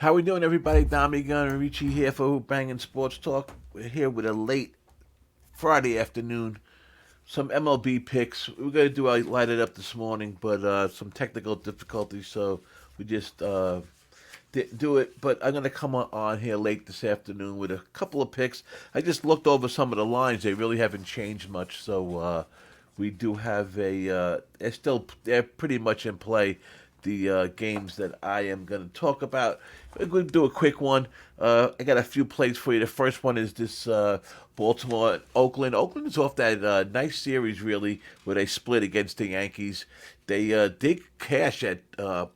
How we doing, everybody? DommyGun and Richie here for Who-Bangin Sports Talk. We're here with a late Friday afternoon. Some MLB picks. We're going to light it up this morning, but some technical difficulties, so we just didn't do it. But I'm going to come on here late this afternoon with a couple of picks. I just looked over some of the lines. They really haven't changed much, so we do have they're pretty much in play. The games that I am going to talk about. We're going to do a quick one. I got a few plays for you. The first one is this Baltimore and Oakland. Oakland is off that nice series, really, where they split against the Yankees. They did cash at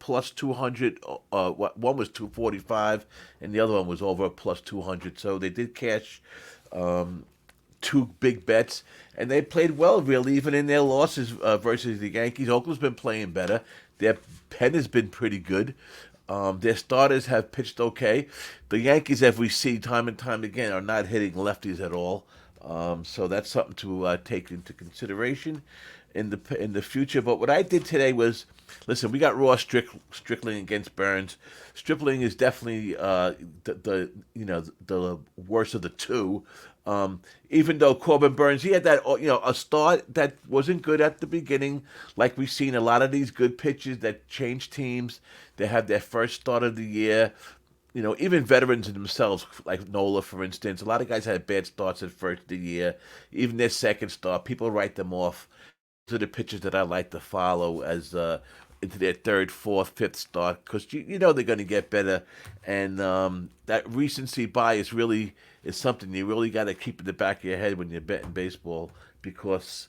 plus 200. One was 245, and the other one was over plus 200. So they did cash two big bets, and they played well, really, even in their losses versus the Yankees. Oakland's been playing better. Their pen has been pretty good. Their starters have pitched okay. The Yankees, as we see time and time again, are not hitting lefties at all. So that's something to take into consideration in the future. But what I did today was, listen, we got Strickling against Burns. Stripling is definitely the worst of the two. Even though Corbin Burns, he had that a start that wasn't good at the beginning, like we've seen a lot of these good pitchers that change teams. They have their first start of the year. Even veterans themselves, like Nola, for instance, a lot of guys had bad starts at first of the year. Even their second start, people write them off. Those are the pitchers that I like to follow as into their third, fourth, fifth start because you know they're going to get better, and that recency bias really is something you really got to keep in the back of your head when you're betting baseball because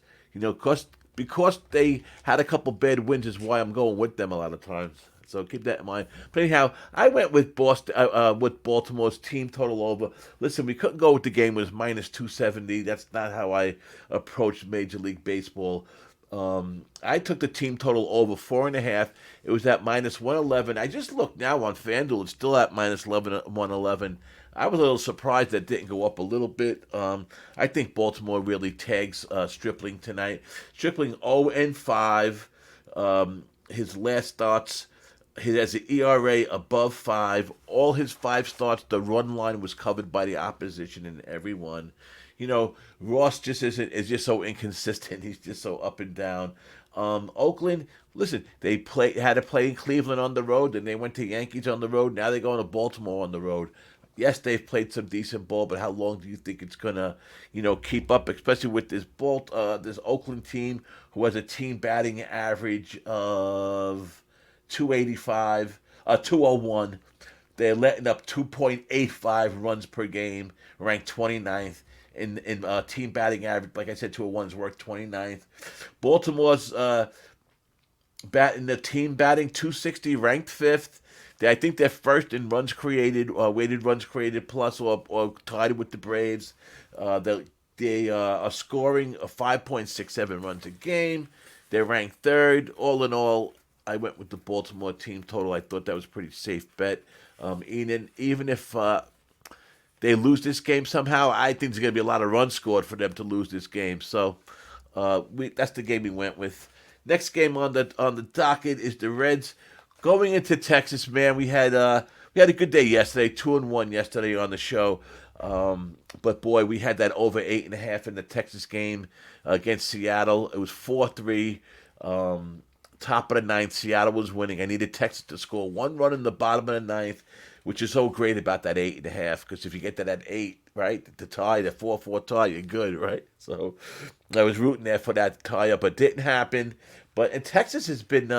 because they had a couple bad wins is why I'm going with them a lot of times. So keep that in mind. But anyhow, I went with Boston, with Baltimore's team total over. Listen, we couldn't go with the game. It was minus 270. That's not how I approached Major League Baseball. I took the team total over 4.5. It was at minus 111. I just looked now on FanDuel. It's still at minus 111. I was a little surprised that it didn't go up a little bit. I think Baltimore really tags Stripling tonight. Stripling 0-5. His last starts, he has an ERA above 5. All his 5 starts, the run line was covered by the opposition in every one. Ross is just so inconsistent. He's just so up and down. Oakland, listen, had to play in Cleveland on the road, then they went to Yankees on the road. Now they're going to Baltimore on the road. Yes, they've played some decent ball, but how long do you think it's gonna, keep up? Especially with this Oakland team who has a team batting average of 285, 201. They're letting up 2.85 runs per game, ranked 29th in team batting average. Like I said, 201 is worth 29th. Baltimore's in the team batting 260, ranked 5th. I think they're first in runs created, weighted runs created plus, or tied with the Braves. They are scoring a 5.67 runs a game. They're ranked third. All in all, I went with the Baltimore team total. I thought that was a pretty safe bet. Even if they lose this game somehow, I think there's going to be a lot of runs scored for them to lose this game. So that's the game we went with. Next game on the docket is the Reds going into Texas. Man, we had a good day yesterday, 2-1 yesterday on the show. But boy, we had that over 8.5 in the Texas game against Seattle. It was 4-3. Top of the ninth, Seattle was winning. I needed Texas to score one run in the bottom of the ninth, which is so great about that 8.5. Because if you get to that 8, right, the tie, the 4-4 tie, you're good, right? So I was rooting there for that tie up, but didn't happen. And Texas has been,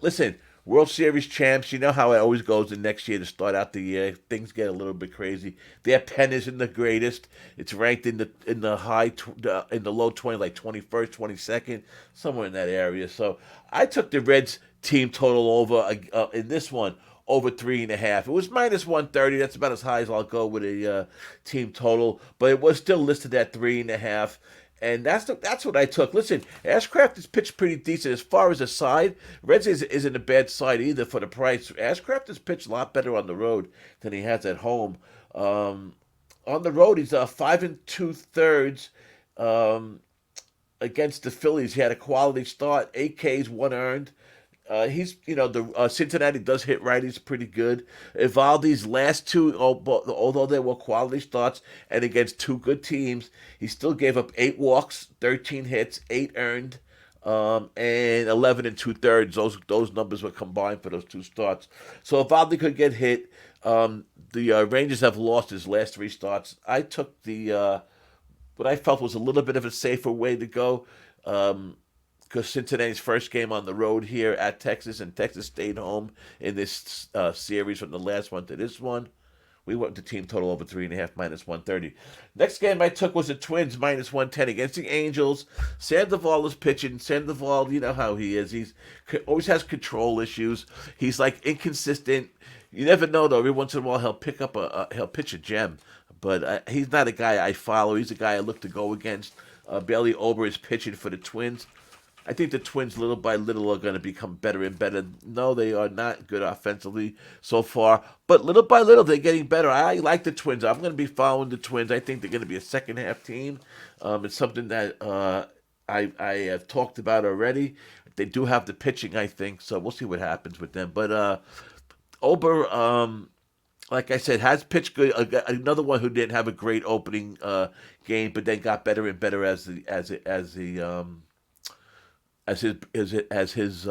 listen, World Series champs. You know how it always goes the next year to start out the year. Things get a little bit crazy. Their pen isn't the greatest. It's ranked in the low 20, like 21st, 22nd, somewhere in that area. So I took the Reds team total over in this one. Over 3.5. It was minus 130. That's about as high as I'll go with a team total. But it was still listed at 3.5. And that's what I took. Listen, Ashcraft has pitched pretty decent as far as a side. Reds isn't a bad side either for the price. Ashcraft has pitched a lot better on the road than he has at home. On the road, he's 5 2/3 against the Phillies. He had a quality start, 8 Ks, 1 earned. He's the Cincinnati does hit righties pretty good. Evaldi's last two, although they were quality starts and against two good teams, he still gave up 8 walks, 13 hits, 8 earned, and 11 and 2/3. Those numbers were combined for those two starts. So Evaldi could get hit. The Rangers have lost his last three starts. I took the what I felt was a little bit of a safer way to go. Because Cincinnati's first game on the road here at Texas, and Texas stayed home in this series from the last one to this one. We went to team total over 3.5 -130. Next game I took was the Twins -110 against the Angels. Sandoval is pitching. Sandoval, you know how he is. He's always has control issues. He's like inconsistent. You never know though. Every once in a while he'll pitch a gem, but he's not a guy I follow. He's a guy I look to go against. Bailey Ober is pitching for the Twins. I think the Twins, little by little, are going to become better and better. No, they are not good offensively so far, but little by little, they're getting better. I like the Twins. I'm going to be following the Twins. I think they're going to be a second half team. It's something that I have talked about already. They do have the pitching, I think, so we'll see what happens with them. But Ober, like I said, has pitched good. Another one who didn't have a great opening game, but then got better and better as his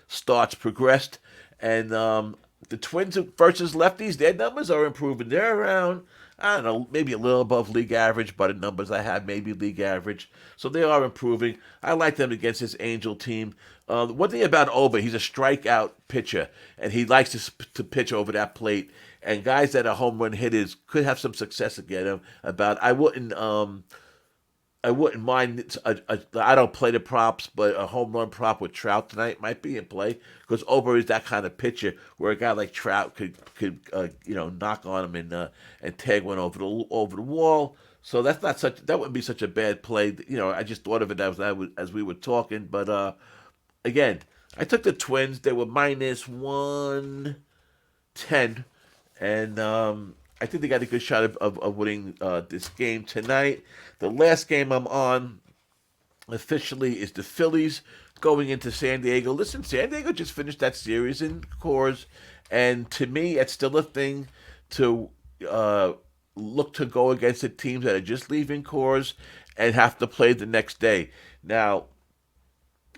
starts progressed, and the Twins versus lefties, their numbers are improving. They're around, I don't know, maybe a little above league average, but the numbers I have maybe league average. So they are improving. I like them against this Angel team. One thing about Ober, he's a strikeout pitcher, and he likes to pitch over that plate. And guys that are home run hitters could have some success against him. I wouldn't mind. I don't play the props, but a home run prop with Trout tonight might be in play because Ober is that kind of pitcher where a guy like Trout could knock on him and tag one over the wall. So that wouldn't be such a bad play. I just thought of it as we were talking. But again, I took the Twins. They were -110, and I think they got a good shot of winning this game tonight. The last game I'm on officially is the Phillies going into San Diego. Listen, San Diego just finished that series in Coors, and to me, it's still a thing to look to go against the teams that are just leaving Coors and have to play the next day. Now,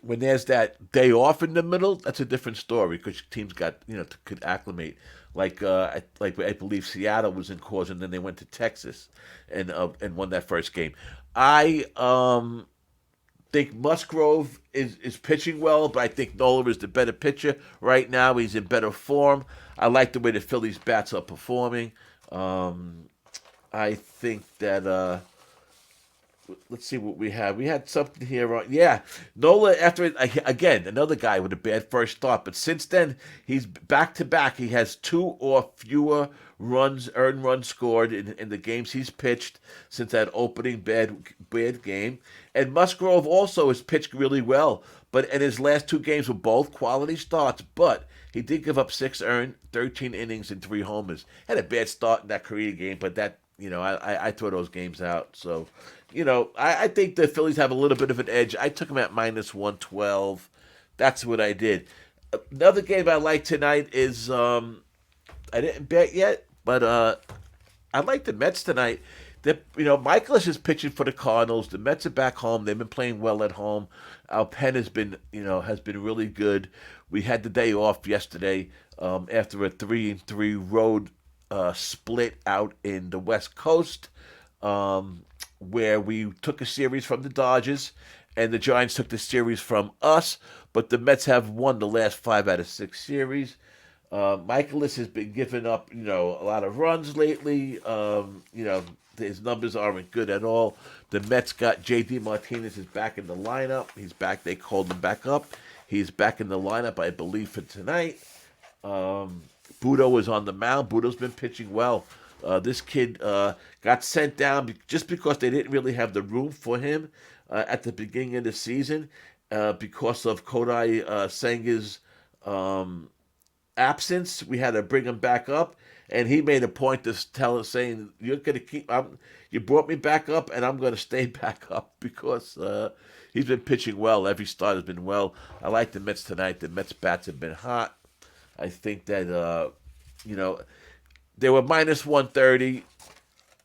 when there's that day off in the middle, that's a different story because teams could acclimate. I believe Seattle was in Coors and then they went to Texas and won that first game. I think Musgrove is pitching well, but I think Nola is the better pitcher right now. He's in better form. I like the way the Phillies bats are performing. I think that. Let's see what we have. We had something here. Yeah, Nola, again, another guy with a bad first start. But since then, he's back to back. He has 2 or fewer earned runs scored in the games he's pitched since that opening bad game. And Musgrove also has pitched really well. But in his last 2 games were both quality starts. But he did give up 6 earned, 13 innings, and 3 homers. Had a bad start in that Korea game, but that I throw those games out. So, I think the Phillies have a little bit of an edge. I took them at -112. That's what I did. Another game I like tonight is I didn't bet yet, but I like the Mets tonight. Michaelis is pitching for the Cardinals. The Mets are back home. They've been playing well at home. Our pen has been really good. We had the day off yesterday after a 3-3 road split out in the West Coast, where we took a series from the Dodgers, and the Giants took the series from us. But the Mets have won the last 5 out of 6 series. Michaelis has been giving up, a lot of runs lately. His numbers aren't good at all. The Mets got J.D. Martinez is back in the lineup. He's back. They called him back up. He's back in the lineup, I believe, for tonight. Budo is on the mound. Budo's been pitching well. This kid got sent down just because they didn't really have the room for him at the beginning of the season because of Kodai Senga's absence. We had to bring him back up, and he made a point to saying, "You're going to you brought me back up, and I'm going to stay back up because He's been pitching well. Every start has been well. I like the Mets tonight. The Mets bats have been hot. I think that you know, they were minus 130.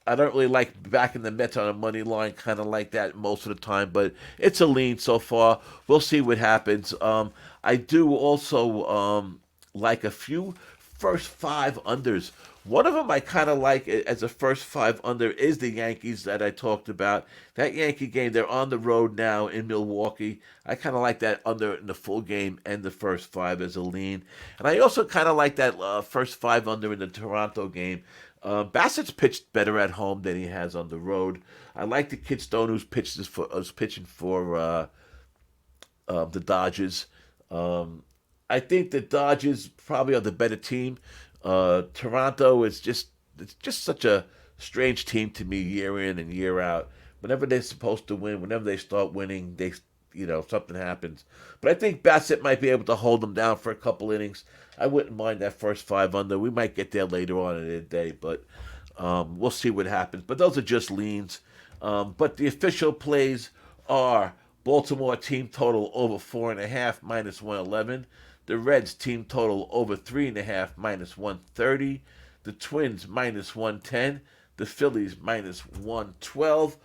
I don't really like backing the Mets on a money line, kind of like that most of the time, but it's a lean so far. We'll see what happens. I do also like a few first five unders. One of them I kind of like as a first five under is the Yankees that I talked about. That Yankee game, they're on the road now in Milwaukee. I kind of like that under in the full game and the first five as a lean. And I also kind of like that first five under in the Toronto game. Bassett's pitched better at home than he has on the road. I like the Kid Stone who's pitching for the Dodgers. I think the Dodgers probably are the better team. Toronto is it's just such a strange team to me year in and year out. Whenever they're supposed to win, whenever they start winning, something happens. But I think Bassett might be able to hold them down for a couple innings. I wouldn't mind that first five under. We might get there later on in the day, but we'll see what happens. But those are just leans. But the official plays are Baltimore team total over 4.5 minus 111. The Reds team total over 3.5 minus 130. The Twins minus 110. The Phillies minus 112.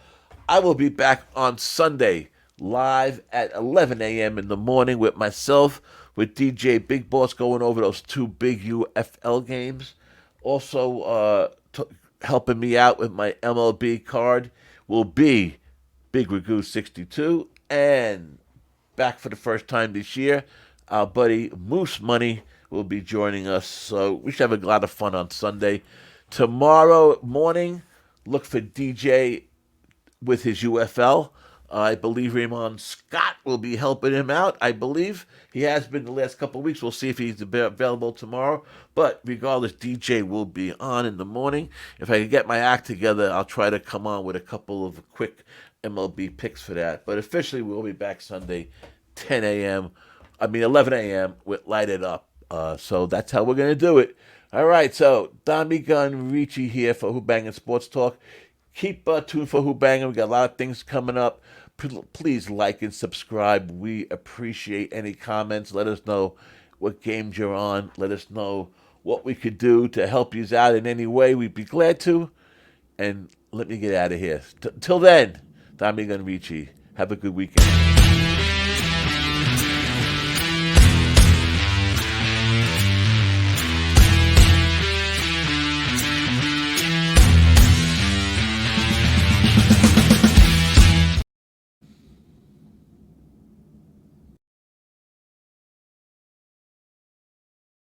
I will be back on Sunday live at 11 a.m. in the morning with myself, with DJ Big Boss, going over those two big UFL games. Also, helping me out with my MLB card will be Big Ragoo 62. And back for the first time this year, our buddy Moose Money will be joining us. So we should have a lot of fun on Sunday. Tomorrow morning, look for DJ with his UFL. I believe Raymond Scott will be helping him out. I believe he has been the last couple of weeks. We'll see if he's available tomorrow. But regardless, DJ will be on in the morning. If I can get my act together, I'll try to come on with a couple of quick MLB picks for that. But officially, we'll be back Sunday, 11 a.m. with Light It Up. So that's how we're going to do it. All right, so DommyGun Ricci here for Who-Bangin Sports Talk. Keep tuned for Who-Bangin. We got a lot of things coming up. Please like and subscribe. We appreciate any comments. Let us know what games you're on. Let us know what we could do to help you out in any way. We'd be glad to. And let me get out of here. Till then, DommyGun Ricci. Have a good weekend.